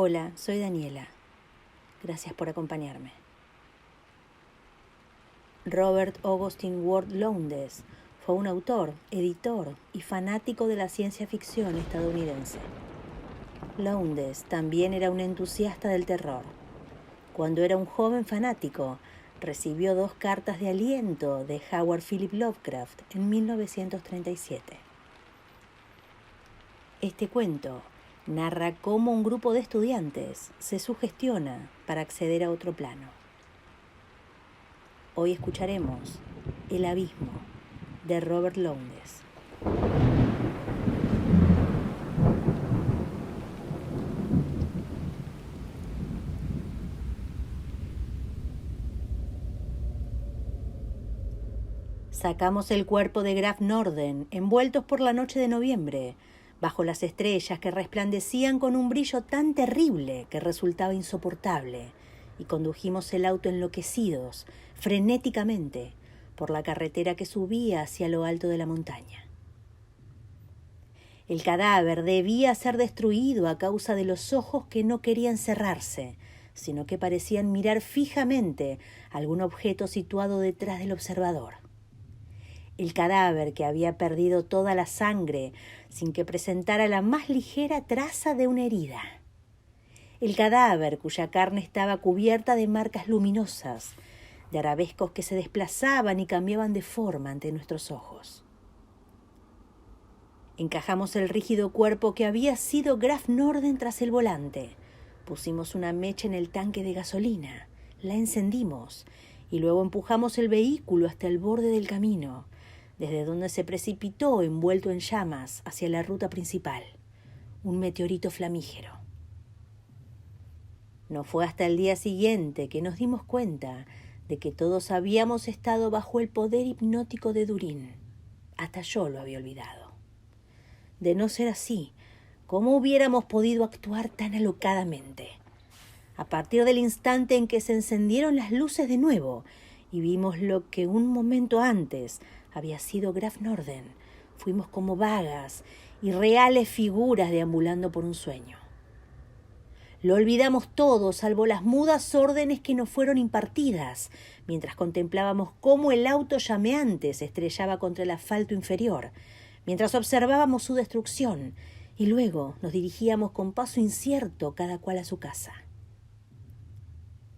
Hola, soy Daniela. Gracias por acompañarme. Robert Augustin Ward Lowndes fue un autor, editor y fanático de la ciencia ficción estadounidense. Lowndes también era un entusiasta del terror. Cuando era un joven fanático, recibió 2 cartas de aliento de Howard Philip Lovecraft en 1937. Este cuento narra cómo un grupo de estudiantes se sugestiona para acceder a otro plano. Hoy escucharemos El Abismo, de Robert Lowndes. Sacamos el cuerpo de Graf Norden, envueltos por la noche de noviembre, bajo las estrellas que resplandecían con un brillo tan terrible que resultaba insoportable, y condujimos el auto enloquecidos, frenéticamente, por la carretera que subía hacia lo alto de la montaña. El cadáver debía ser destruido a causa de los ojos que no querían cerrarse, sino que parecían mirar fijamente algún objeto situado detrás del observador. El cadáver que había perdido toda la sangre sin que presentara la más ligera traza de una herida. El cadáver cuya carne estaba cubierta de marcas luminosas, de arabescos que se desplazaban y cambiaban de forma ante nuestros ojos. Encajamos el rígido cuerpo que había sido Graf Norden tras el volante. Pusimos una mecha en el tanque de gasolina, la encendimos y luego empujamos el vehículo hasta el borde del camino, desde donde se precipitó envuelto en llamas hacia la ruta principal, un meteorito flamígero. No fue hasta el día siguiente que nos dimos cuenta de que todos habíamos estado bajo el poder hipnótico de Durin. Hasta yo lo había olvidado. De no ser así, ¿cómo hubiéramos podido actuar tan alocadamente? A partir del instante en que se encendieron las luces de nuevo y vimos lo que un momento antes había sido Graf Norden, fuimos como vagas y reales figuras deambulando por un sueño. Lo olvidamos todo, salvo las mudas órdenes que nos fueron impartidas, mientras contemplábamos cómo el auto llameante se estrellaba contra el asfalto inferior, mientras observábamos su destrucción, y luego nos dirigíamos con paso incierto cada cual a su casa.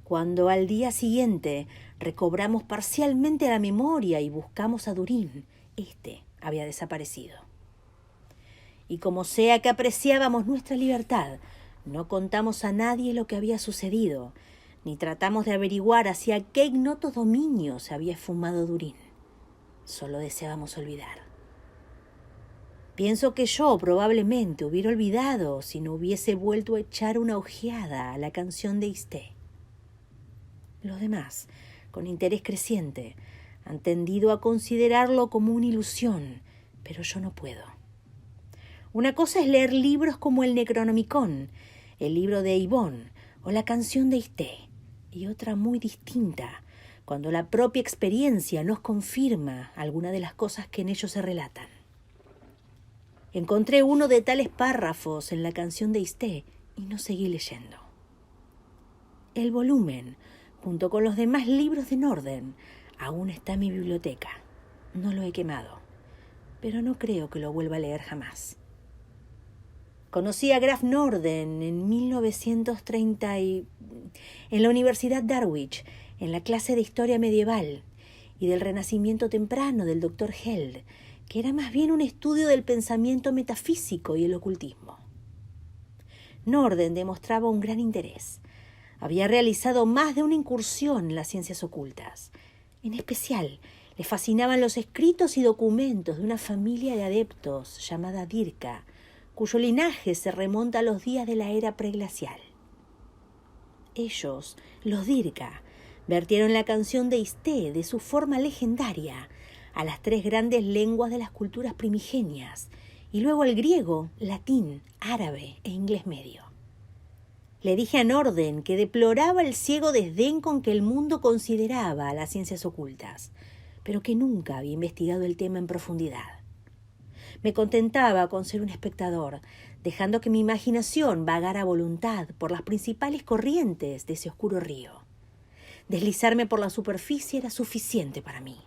Cuando al día siguiente recobramos parcialmente la memoria y buscamos a Durin, este había desaparecido. Y como sea que apreciábamos nuestra libertad, no contamos a nadie lo que había sucedido, ni tratamos de averiguar hacia qué ignoto dominio se había esfumado Durin. Solo deseábamos olvidar. Pienso que yo probablemente hubiera olvidado si no hubiese vuelto a echar una ojeada a la canción de Isté. Los demás, con interés creciente, han tendido a considerarlo como una ilusión, pero yo no puedo. Una cosa es leer libros como el Necronomicon, el libro de Eibon o la canción de Isté, y otra muy distinta, cuando la propia experiencia nos confirma alguna de las cosas que en ellos se relatan. Encontré uno de tales párrafos en la canción de Isté y no seguí leyendo. El volumen, junto con los demás libros de Norden, aún está en mi biblioteca. No lo he quemado, pero no creo que lo vuelva a leer jamás. Conocí a Graf Norden en 1930 en la Universidad Darwich, en la clase de Historia Medieval y del Renacimiento Temprano del Dr. Held, que era más bien un estudio del pensamiento metafísico y el ocultismo. Norden demostraba un gran interés. Había realizado más de una incursión en las ciencias ocultas. En especial, le fascinaban los escritos y documentos de una familia de adeptos llamada Dirka, cuyo linaje se remonta a los días de la era preglacial. Ellos, los Dirka, vertieron la canción de Isté de su forma legendaria a las 3 grandes lenguas de las culturas primigenias, y luego al griego, latín, árabe e inglés medio. Le dije a Norden que deploraba el ciego desdén con que el mundo consideraba a las ciencias ocultas, pero que nunca había investigado el tema en profundidad. Me contentaba con ser un espectador, dejando que mi imaginación vagara a voluntad por las principales corrientes de ese oscuro río. Deslizarme por la superficie era suficiente para mí.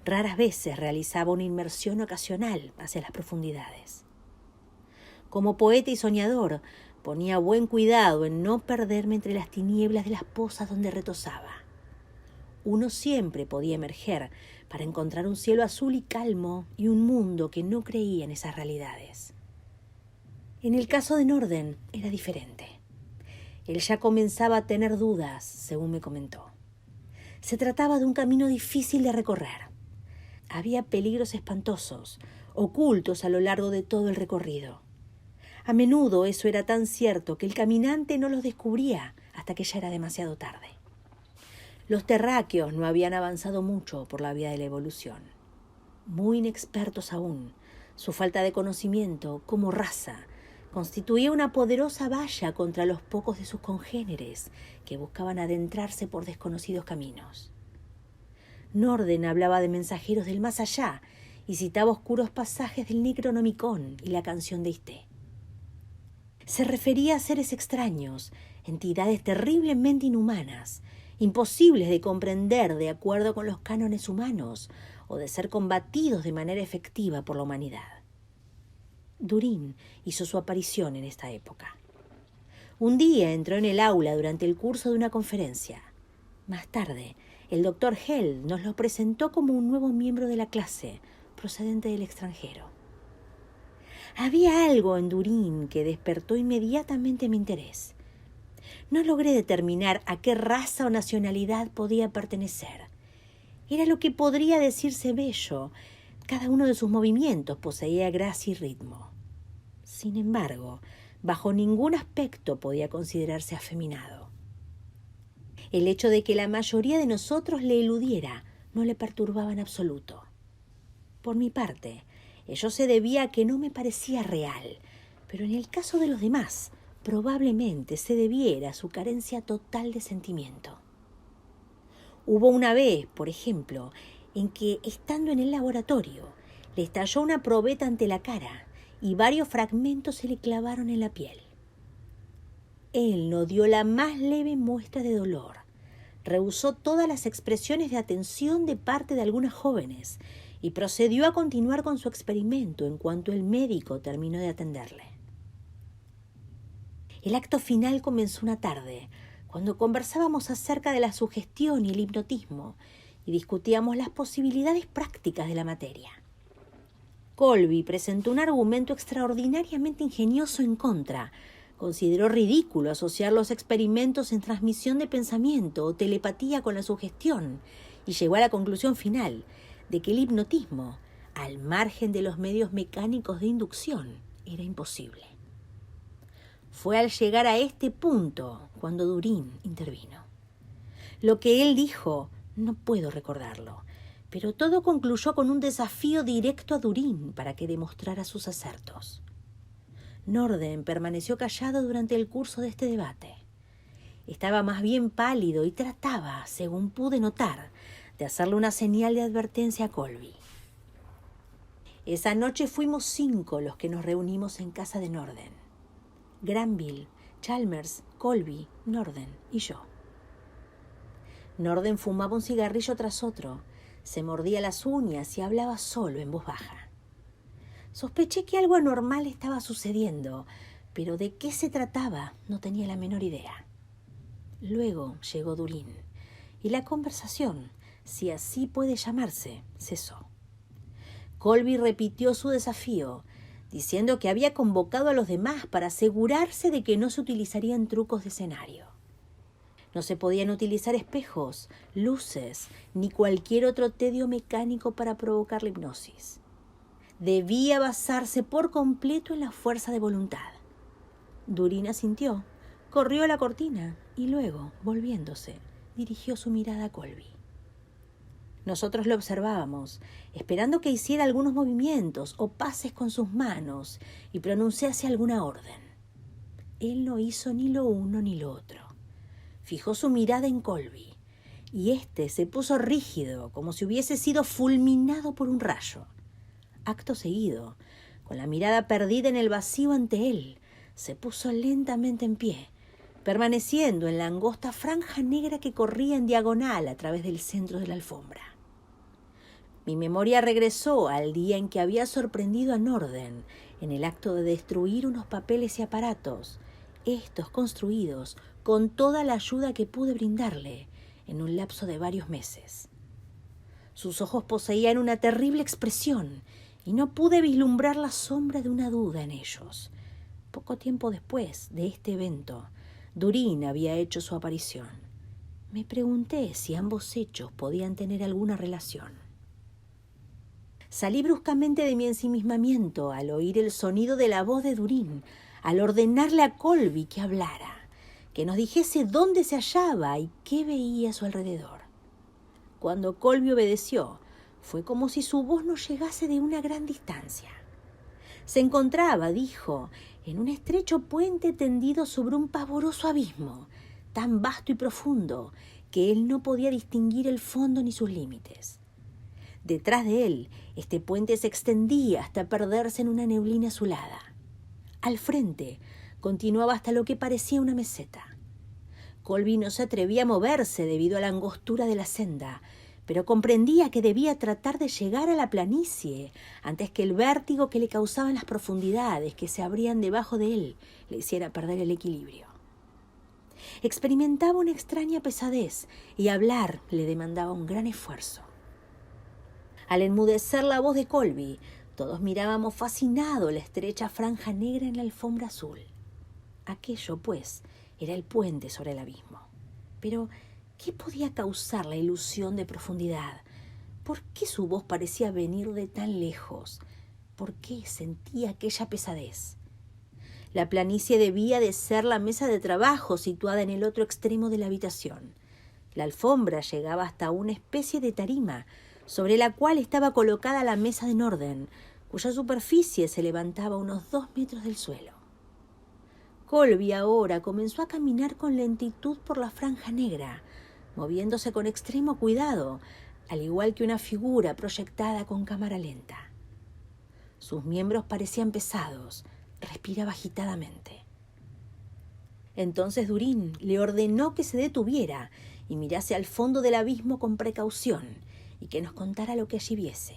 Raras veces realizaba una inmersión ocasional hacia las profundidades. Como poeta y soñador, ponía buen cuidado en no perderme entre las tinieblas de las pozas donde retozaba. Uno siempre podía emerger para encontrar un cielo azul y calmo y un mundo que no creía en esas realidades. En el caso de Norden era diferente. Él ya comenzaba a tener dudas, según me comentó. Se trataba de un camino difícil de recorrer. Había peligros espantosos, ocultos a lo largo de todo el recorrido. A menudo eso era tan cierto que el caminante no los descubría hasta que ya era demasiado tarde. Los terráqueos no habían avanzado mucho por la vía de la evolución. Muy inexpertos aún, su falta de conocimiento como raza constituía una poderosa valla contra los pocos de sus congéneres que buscaban adentrarse por desconocidos caminos. Norden hablaba de mensajeros del más allá y citaba oscuros pasajes del Necronomicon y la canción de Isté. Se refería a seres extraños, entidades terriblemente inhumanas, imposibles de comprender de acuerdo con los cánones humanos o de ser combatidos de manera efectiva por la humanidad. Durin hizo su aparición en esta época. Un día entró en el aula durante el curso de una conferencia. Más tarde, el doctor Hell nos lo presentó como un nuevo miembro de la clase, procedente del extranjero. Había algo en Durin que despertó inmediatamente mi interés. No logré determinar a qué raza o nacionalidad podía pertenecer. Era lo que podría decirse bello. Cada uno de sus movimientos poseía gracia y ritmo. Sin embargo, bajo ningún aspecto podía considerarse afeminado. El hecho de que la mayoría de nosotros le eludiera no le perturbaba en absoluto. Por mi parte, ello se debía a que no me parecía real, pero en el caso de los demás, probablemente se debiera a su carencia total de sentimiento. Hubo una vez, por ejemplo, en que, estando en el laboratorio, le estalló una probeta ante la cara y varios fragmentos se le clavaron en la piel. Él no dio la más leve muestra de dolor. Rehusó todas las expresiones de atención de parte de algunas jóvenes y procedió a continuar con su experimento en cuanto el médico terminó de atenderle. El acto final comenzó una tarde, cuando conversábamos acerca de la sugestión y el hipnotismo y discutíamos las posibilidades prácticas de la materia. Colby presentó un argumento extraordinariamente ingenioso en contra. Consideró ridículo asociar los experimentos en transmisión de pensamiento o telepatía con la sugestión y llegó a la conclusión final de que el hipnotismo, al margen de los medios mecánicos de inducción, era imposible. Fue al llegar a este punto cuando Durin intervino. Lo que él dijo no puedo recordarlo, pero todo concluyó con un desafío directo a Durin para que demostrara sus acertos. Norden permaneció callado durante el curso de este debate. Estaba más bien pálido y trataba, según pude notar, de hacerle una señal de advertencia a Colby. Esa noche fuimos 5 los que nos reunimos en casa de Norden. Granville, Chalmers, Colby, Norden y yo. Norden fumaba un cigarrillo tras otro, se mordía las uñas y hablaba solo en voz baja. Sospeché que algo anormal estaba sucediendo, pero de qué se trataba no tenía la menor idea. Luego llegó Durin, y la conversación, si así puede llamarse, cesó. Colby repitió su desafío, diciendo que había convocado a los demás para asegurarse de que no se utilizarían trucos de escenario. No se podían utilizar espejos, luces, ni cualquier otro tedio mecánico para provocar la hipnosis. Debía basarse por completo en la fuerza de voluntad. Durin asintió, corrió a la cortina y luego, volviéndose, dirigió su mirada a Colby. Nosotros lo observábamos, esperando que hiciera algunos movimientos o pases con sus manos y pronunciase alguna orden. Él no hizo ni lo uno ni lo otro. Fijó su mirada en Colby, y éste se puso rígido, como si hubiese sido fulminado por un rayo. Acto seguido, Con la mirada perdida en el vacío ante él, se puso lentamente en pie, permaneciendo en la angosta franja negra que corría en diagonal a través del centro de la alfombra. Mi memoria regresó al día en que había sorprendido a Norden en el acto de destruir unos papeles y aparatos, estos construidos con toda la ayuda que pude brindarle en un lapso de varios meses. Sus ojos poseían una terrible expresión y no pude vislumbrar la sombra de una duda en ellos. Poco tiempo después de este evento, Durin había hecho su aparición. Me pregunté si ambos hechos podían tener alguna relación. Salí bruscamente de mi ensimismamiento al oír el sonido de la voz de Durin, al ordenarle a Colby que hablara, que nos dijese dónde se hallaba y qué veía a su alrededor. Cuando Colby obedeció, fue como si su voz nos llegase de una gran distancia. Se encontraba, dijo, en un estrecho puente tendido sobre un pavoroso abismo, tan vasto y profundo que él no podía distinguir el fondo ni sus límites. Detrás de él, este puente se extendía hasta perderse en una neblina azulada. Al frente, continuaba hasta lo que parecía una meseta. Colby no se atrevía a moverse debido a la angostura de la senda, pero comprendía que debía tratar de llegar a la planicie antes que el vértigo que le causaban las profundidades que se abrían debajo de él le hiciera perder el equilibrio. Experimentaba una extraña pesadez y hablar le demandaba un gran esfuerzo. Al enmudecer la voz de Colby, todos mirábamos fascinados la estrecha franja negra en la alfombra azul. Aquello, pues, era el puente sobre el abismo. Pero, ¿qué podía causar la ilusión de profundidad? ¿Por qué su voz parecía venir de tan lejos? ¿Por qué sentía aquella pesadez? La planicie debía de ser la mesa de trabajo situada en el otro extremo de la habitación. La alfombra llegaba hasta una especie de tarima, sobre la cual estaba colocada la mesa de Norden, cuya superficie se levantaba a unos 2 metros del suelo. Colby ahora comenzó a caminar con lentitud por la franja negra, moviéndose con extremo cuidado, al igual que una figura proyectada con cámara lenta. Sus miembros parecían pesados, respiraba agitadamente. Entonces Durin le ordenó que se detuviera y mirase al fondo del abismo con precaución y que nos contara lo que allí viese.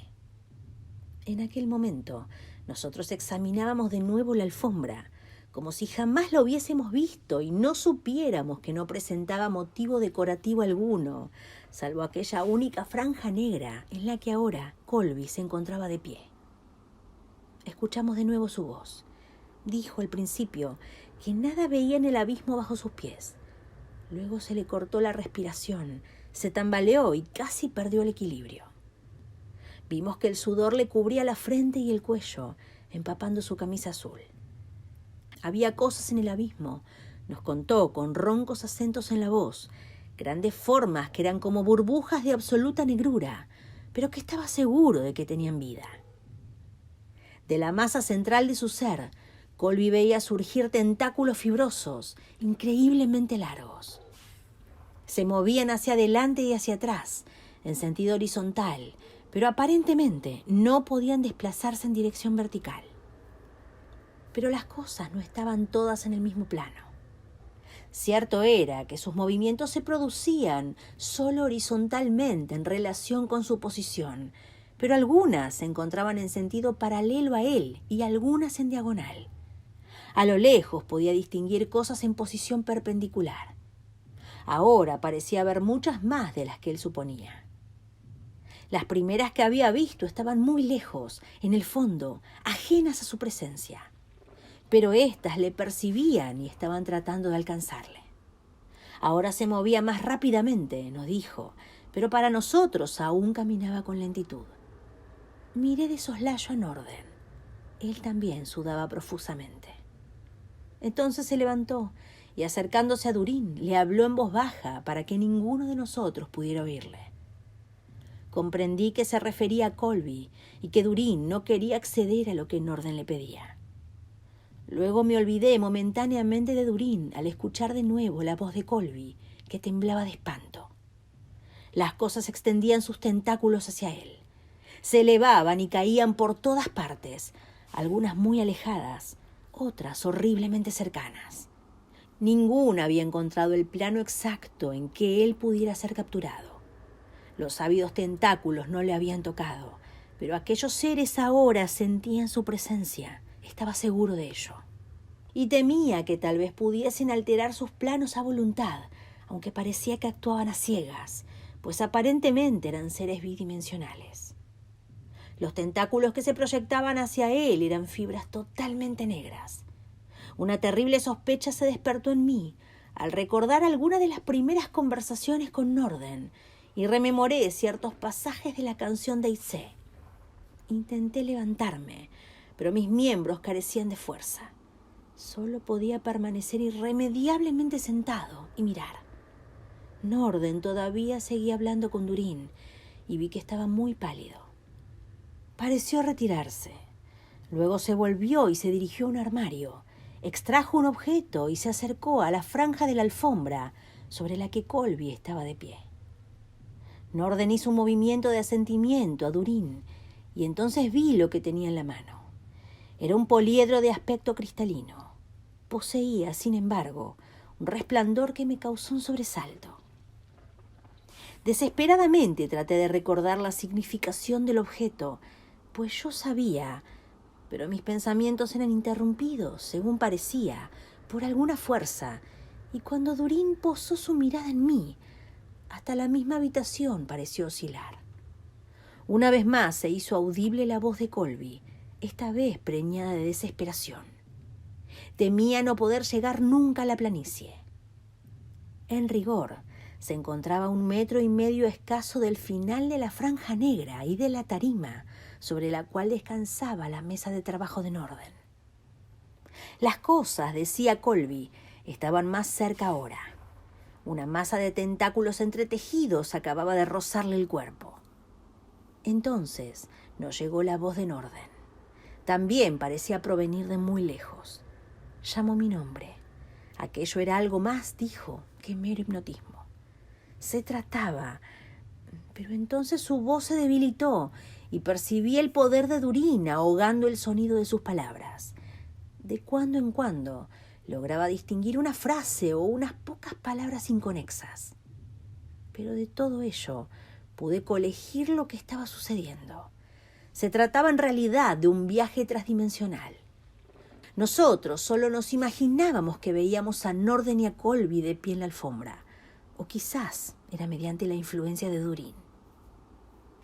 En aquel momento, nosotros examinábamos de nuevo la alfombra, como si jamás la hubiésemos visto y no supiéramos que no presentaba motivo decorativo alguno, salvo aquella única franja negra en la que ahora Colby se encontraba de pie. Escuchamos de nuevo su voz. Dijo al principio que nada veía en el abismo bajo sus pies. Luego se le cortó la respiración, se tambaleó y casi perdió el equilibrio. Vimos que el sudor le cubría la frente y el cuello, empapando su camisa azul. Había cosas en el abismo, nos contó con roncos acentos en la voz, grandes formas que eran como burbujas de absoluta negrura, pero que estaba seguro de que tenían vida. De la masa central de su ser, Colby veía surgir tentáculos fibrosos, increíblemente largos. Se movían hacia adelante y hacia atrás, en sentido horizontal, pero aparentemente no podían desplazarse en dirección vertical. Pero las cosas no estaban todas en el mismo plano. Cierto era que sus movimientos se producían solo horizontalmente en relación con su posición, pero algunas se encontraban en sentido paralelo a él y algunas en diagonal. A lo lejos podía distinguir cosas en posición perpendicular. Ahora parecía haber muchas más de las que él suponía. Las primeras que había visto estaban muy lejos, en el fondo, ajenas a su presencia. Pero éstas le percibían y estaban tratando de alcanzarle. Ahora se movía más rápidamente, nos dijo, pero para nosotros aún caminaba con lentitud. Miré de soslayo a Norden. Él también sudaba profusamente. Entonces se levantó y, acercándose a Durin, le habló en voz baja para que ninguno de nosotros pudiera oírle. Comprendí que se refería a Colby y que Durin no quería acceder a lo que Norden le pedía. Luego me olvidé momentáneamente de Durin al escuchar de nuevo la voz de Colby, que temblaba de espanto. Las cosas extendían sus tentáculos hacia él. Se elevaban y caían por todas partes. algunas muy alejadas, otras horriblemente cercanas. Ninguna había encontrado el plano exacto en que él pudiera ser capturado. Los ávidos tentáculos no le habían tocado, pero aquellos seres ahora sentían su presencia. Estaba seguro de ello. Y temía que tal vez pudiesen alterar sus planos a voluntad, aunque parecía que actuaban a ciegas, pues aparentemente eran seres bidimensionales. Los tentáculos que se proyectaban hacia él eran fibras totalmente negras. Una terrible sospecha se despertó en mí al recordar alguna de las primeras conversaciones con Norden y rememoré ciertos pasajes de la canción de Aise. Intenté levantarme, pero mis miembros carecían de fuerza. Solo podía permanecer irremediablemente sentado y mirar. Norden todavía seguía hablando con Durin y vi que estaba muy pálido. Pareció retirarse. Luego se volvió y se dirigió a un armario. Extrajo un objeto y se acercó a la franja de la alfombra sobre la que Colby estaba de pie. Norden hizo un movimiento de asentimiento a Durin y entonces vi lo que tenía en la mano. Era un poliedro de aspecto cristalino. Poseía, sin embargo, un resplandor que me causó un sobresalto. Desesperadamente traté de recordar la significación del objeto, pues yo sabía, pero mis pensamientos eran interrumpidos, según parecía, por alguna fuerza, y cuando Durin posó su mirada en mí, hasta la misma habitación pareció oscilar. Una vez más se hizo audible la voz de Colby, esta vez preñada de desesperación. Temía no poder llegar nunca a la planicie. En rigor, se encontraba a 1,5 metros escaso del final de la franja negra y de la tarima sobre la cual descansaba la mesa de trabajo de Norden. Las cosas, decía Colby, estaban más cerca ahora. Una masa de tentáculos entretejidos acababa de rozarle el cuerpo. Entonces nos llegó la voz de Norden. También parecía provenir de muy lejos. Llamó mi nombre. Aquello era algo más, dijo, que mero hipnotismo. Se trataba, pero entonces su voz se debilitó y percibí el poder de Durin ahogando el sonido de sus palabras. De cuando en cuando lograba distinguir una frase o unas pocas palabras inconexas. Pero de todo ello pude colegir lo que estaba sucediendo. Se trataba en realidad de un viaje transdimensional. Nosotros solo nos imaginábamos que veíamos a Norden y a Colby de pie en la alfombra, o quizás era mediante la influencia de Durin.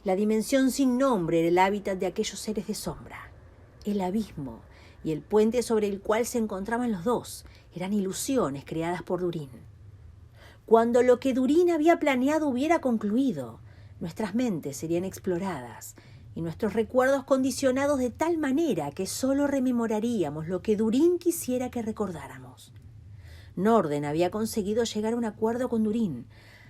La dimensión sin nombre era el hábitat de aquellos seres de sombra. El abismo y el puente sobre el cual se encontraban los dos eran ilusiones creadas por Durin. Cuando lo que Durin había planeado hubiera concluido, nuestras mentes serían exploradas y nuestros recuerdos condicionados de tal manera que solo rememoraríamos lo que Durin quisiera que recordáramos. Norden había conseguido llegar a un acuerdo con Durin,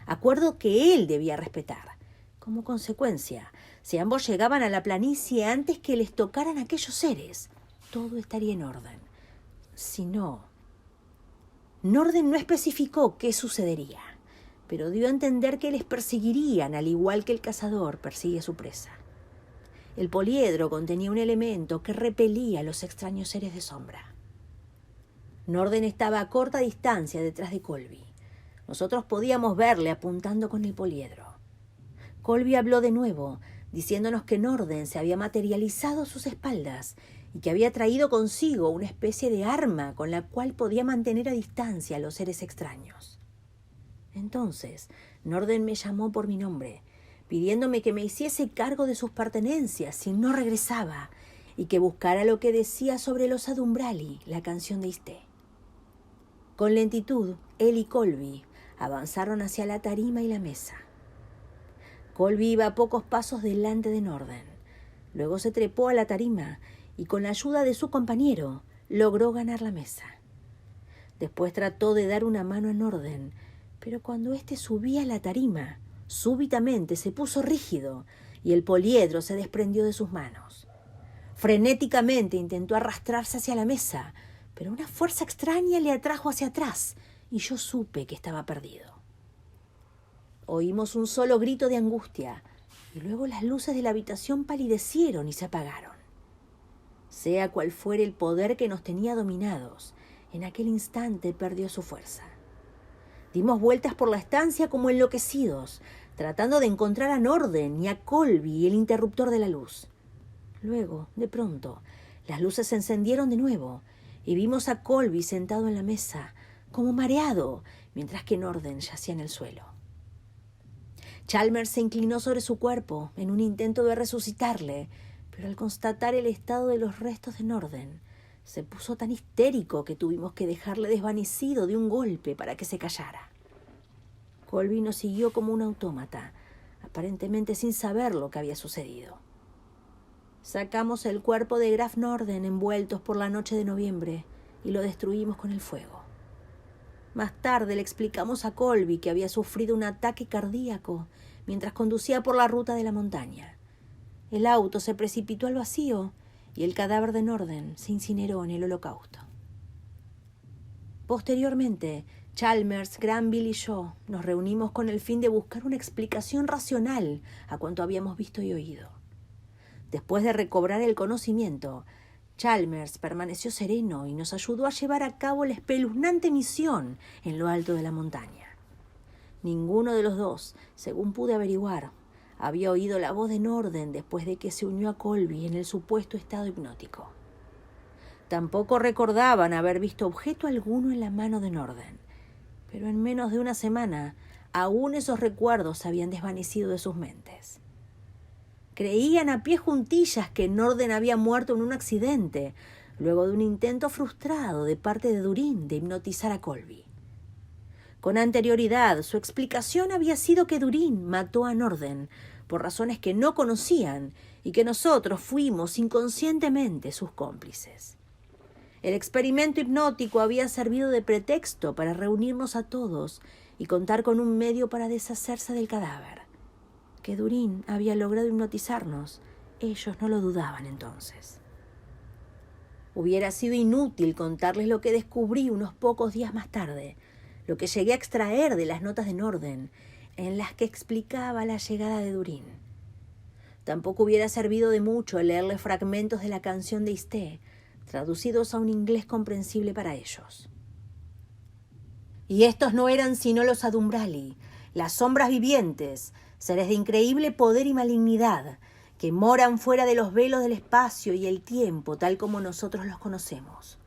acuerdo que él debía respetar. Como consecuencia, si ambos llegaban a la planicie antes que les tocaran aquellos seres, todo estaría en orden. Si no... Norden no especificó qué sucedería, pero dio a entender que les perseguirían al igual que el cazador persigue a su presa. El poliedro contenía un elemento que repelía a los extraños seres de sombra. Norden estaba a corta distancia detrás de Colby. Nosotros podíamos verle apuntando con el poliedro. Colby habló de nuevo, diciéndonos que Norden se había materializado a sus espaldas y que había traído consigo una especie de arma con la cual podía mantener a distancia a los seres extraños. Entonces, Norden me llamó por mi nombre, pidiéndome que me hiciese cargo de sus pertenencias si no regresaba y que buscara lo que decía sobre los Adumbrali, la canción de Aiste. Con lentitud, él y Colby avanzaron hacia la tarima y la mesa. Colby iba a pocos pasos delante de Norden. Luego se trepó a la tarima y con la ayuda de su compañero logró ganar la mesa. Después trató de dar una mano a Norden, pero cuando éste subía a la tarima, súbitamente se puso rígido y el poliedro se desprendió de sus manos. Frenéticamente intentó arrastrarse hacia la mesa, pero una fuerza extraña le atrajo hacia atrás y yo supe que estaba perdido. Oímos un solo grito de angustia y luego las luces de la habitación palidecieron y se apagaron. Sea cual fuere el poder que nos tenía dominados, en aquel instante perdió su fuerza. Dimos vueltas por la estancia como enloquecidos, tratando de encontrar a Norden y a Colby, el interruptor de la luz. Luego, de pronto, las luces se encendieron de nuevo y vimos a Colby sentado en la mesa, como mareado, mientras que Norden yacía en el suelo. Chalmers se inclinó sobre su cuerpo en un intento de resucitarle, pero al constatar el estado de los restos de Norden, se puso tan histérico que tuvimos que dejarle desvanecido de un golpe para que se callara. Colby nos siguió como un autómata, aparentemente sin saber lo que había sucedido. Sacamos el cuerpo de Graf Norden envueltos por la noche de noviembre y lo destruimos con el fuego. Más tarde le explicamos a Colby que había sufrido un ataque cardíaco mientras conducía por la ruta de la montaña. El auto se precipitó al vacío y el cadáver de Norden se incineró en el holocausto. Posteriormente, Chalmers, Granville y yo nos reunimos con el fin de buscar una explicación racional a cuanto habíamos visto y oído. Después de recobrar el conocimiento, Chalmers permaneció sereno y nos ayudó a llevar a cabo la espeluznante misión en lo alto de la montaña. Ninguno de los dos, según pude averiguar, había oído la voz de Norden después de que se unió a Colby en el supuesto estado hipnótico. Tampoco recordaban haber visto objeto alguno en la mano de Norden, pero en menos de una semana aún esos recuerdos se habían desvanecido de sus mentes. Creían a pie juntillas que Norden había muerto en un accidente, luego de un intento frustrado de parte de Durin de hipnotizar a Colby. Con anterioridad, su explicación había sido que Durin mató a Norden por razones que no conocían y que nosotros fuimos inconscientemente sus cómplices. El experimento hipnótico había servido de pretexto para reunirnos a todos y contar con un medio para deshacerse del cadáver. Que Durin había logrado hipnotizarnos, ellos no lo dudaban entonces. Hubiera sido inútil contarles lo que descubrí unos pocos días más tarde, lo que llegué a extraer de las notas de Norden, en las que explicaba la llegada de Durin. Tampoco hubiera servido de mucho leerle fragmentos de la canción de Isté, traducidos a un inglés comprensible para ellos. Y estos no eran sino los Adumbrali, las sombras vivientes, seres de increíble poder y malignidad, que moran fuera de los velos del espacio y el tiempo tal como nosotros los conocemos.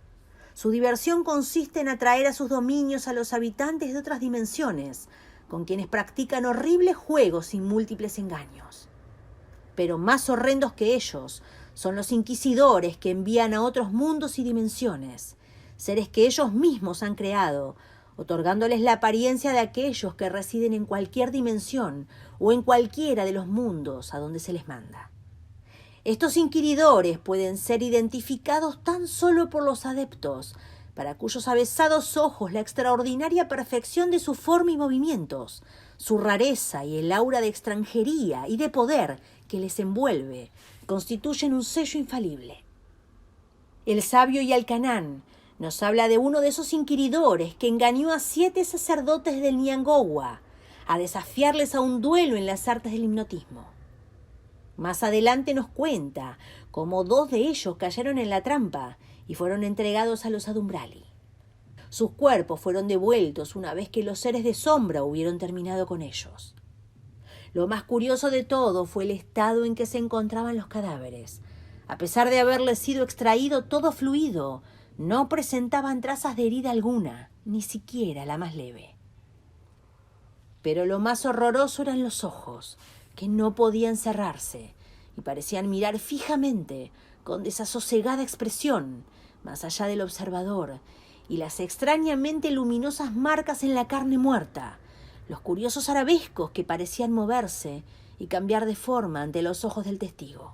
Su diversión consiste en atraer a sus dominios a los habitantes de otras dimensiones, con quienes practican horribles juegos y múltiples engaños. Pero más horrendos que ellos son los inquisidores que envían a otros mundos y dimensiones, seres que ellos mismos han creado, otorgándoles la apariencia de aquellos que residen en cualquier dimensión o en cualquiera de los mundos a donde se les manda. Estos inquiridores pueden ser identificados tan solo por los adeptos, para cuyos avesados ojos la extraordinaria perfección de su forma y movimientos, su rareza y el aura de extranjería y de poder que les envuelve, constituyen un sello infalible. El sabio Yalcanán nos habla de uno de esos inquiridores que engañó a 7 sacerdotes del Niangowa a desafiarles a un duelo en las artes del hipnotismo. Más adelante nos cuenta cómo 2 de ellos cayeron en la trampa y fueron entregados a los Adumbrali. Sus cuerpos fueron devueltos una vez que los seres de sombra hubieron terminado con ellos. Lo más curioso de todo fue el estado en que se encontraban los cadáveres. A pesar de haberles sido extraído todo fluido, no presentaban trazas de herida alguna, ni siquiera la más leve. Pero lo más horroroso eran los ojos, que no podían cerrarse y parecían mirar fijamente, con desasosegada expresión, más allá del observador, y las extrañamente luminosas marcas en la carne muerta, los curiosos arabescos que parecían moverse y cambiar de forma ante los ojos del testigo.